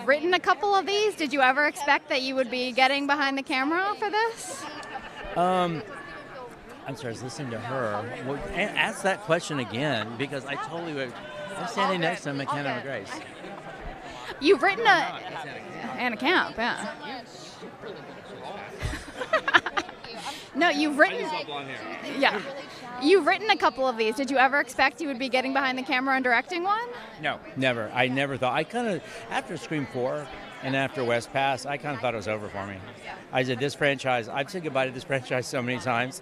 you've written a couple of these. Did you ever expect that you would be getting behind the camera for this? I'm sorry, I was listening to her. Well, ask that question again, because I totally would. I'm standing next to McKenna Grace. You've written Anna Camp, yeah. No, you've written. Yeah, you've written a couple of these. Did you ever expect you would be getting behind the camera and directing one? No, never. I never thought. I kind of, after Scream 4 and after West Pass, I kind of thought it was over for me. I said, this franchise, I've said goodbye to this franchise so many times,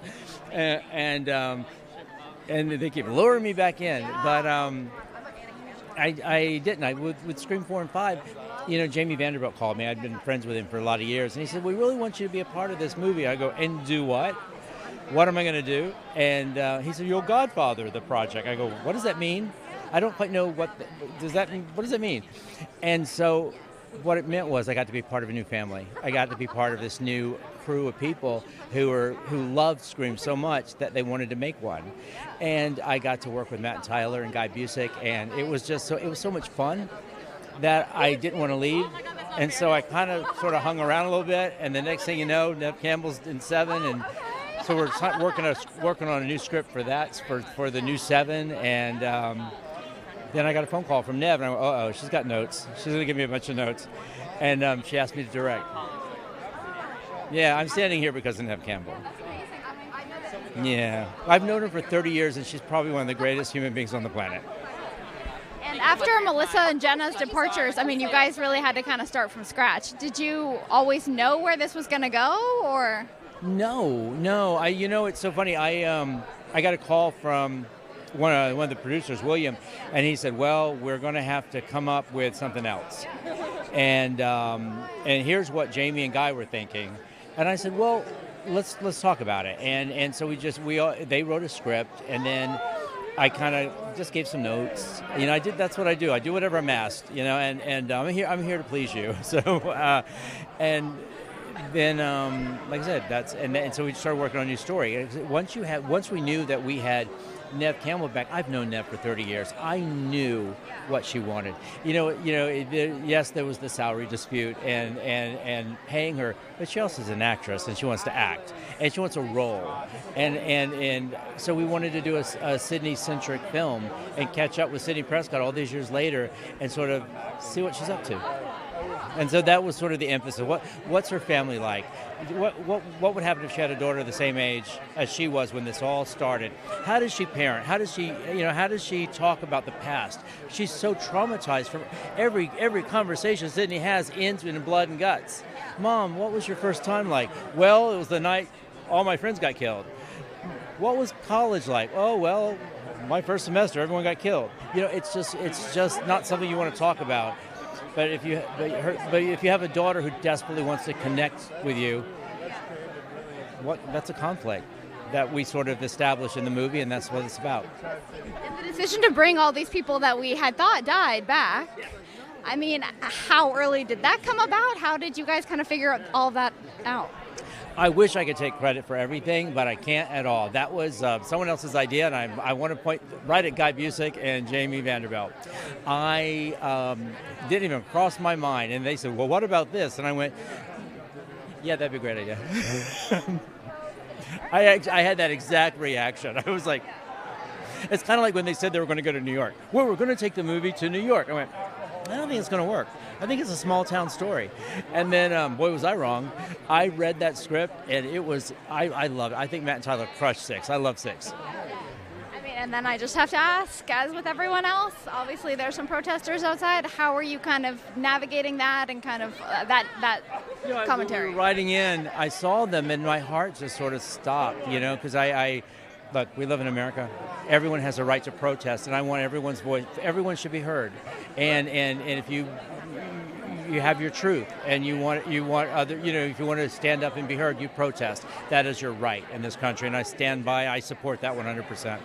and they keep luring me back in. But I didn't. With Scream 4 and 5, Jamie Vanderbilt called me. I'd been friends with him for a lot of years, and he said, we really want you to be a part of this movie. I go, and do what? What am I going to do? And he said, you're godfather of the project. I go, what does that mean? I don't quite know what does that mean? And so what it meant was I got to be part of a new family. I got to be part of this new crew of people who loved Scream so much that they wanted to make one. And I got to work with Matt and Tyler and Guy Busick, and it was so much fun that I didn't want to leave. And so I kind of sort of hung around a little bit, and the next thing you know, Nev Campbell's in 7, and so we're working on a new script for that, for the new 7, and then I got a phone call from Nev, and I went, uh-oh, she's got notes. She's going to give me a bunch of notes. And she asked me to direct. Yeah, I'm standing here because of Nev Campbell. Yeah. I've known her for 30 years, and she's probably one of the greatest human beings on the planet. And after Melissa and Jenna's departures, I mean, you guys really had to kind of start from scratch. Did you always know where this was going to go, or? No. It's so funny. I got a call from one of the producers, William, and he said, well, we're going to have to come up with something else. And here's what Jamie and Guy were thinking. And I said, well, let's talk about it. And so they wrote a script, and then I kind of just gave some notes. That's what I do. I do whatever I'm asked, and I'm here to please you. So, and then, like I said, and so we started working on a new story. Once we knew that we had Nev Campbell back, I've known Nev for 30 years. I knew what she wanted. Yes, there was the salary dispute and paying her, but she also is an actress, and she wants to act, and she wants a role, and so we wanted to do a Sydney-centric film and catch up with Sidney Prescott all these years later and sort of see what she's up to. And so that was sort of the emphasis. What's her family like? What would happen if she had a daughter the same age as she was when this all started? How does she parent? How does she talk about the past? She's so traumatized from every conversation Sydney has ends in blood and guts. Mom, what was your first time like? Well, it was the night all my friends got killed. What was college like? Oh, well, my first semester, everyone got killed. It's just not something you want to talk about. But if you have a daughter who desperately wants to connect with you, that's a conflict that we sort of establish in the movie, and that's what it's about. And the decision to bring all these people that we had thought died back, I mean, how early did that come about? How did you guys kind of figure all that out? I wish I could take credit for everything, but I can't at all. That was someone else's idea, and I want to point right at Guy Busick and Jamie Vanderbilt. I didn't even cross my mind, and they said, well, what about this? And I went, yeah, that'd be a great idea. I had that exact reaction. I was like, it's kind of like when they said they were going to go to New York. Well, we're going to take the movie to New York. I went, I don't think it's going to work. I think it's a small town story. And then, boy, was I wrong. I read that script, and it was, I love it. I think Matt and Tyler crushed 6. I love 6. I mean, and then I just have to ask, as with everyone else, obviously there's some protesters outside. How are you kind of navigating that and kind of that commentary? We were riding in, I saw them, and my heart just sort of stopped, because look, we live in America. Everyone has a right to protest, and I want everyone's voice. Everyone should be heard. And if you have your truth, and you want other, if you want to stand up and be heard, you protest. That is your right in this country, and I stand by. I support that 100%.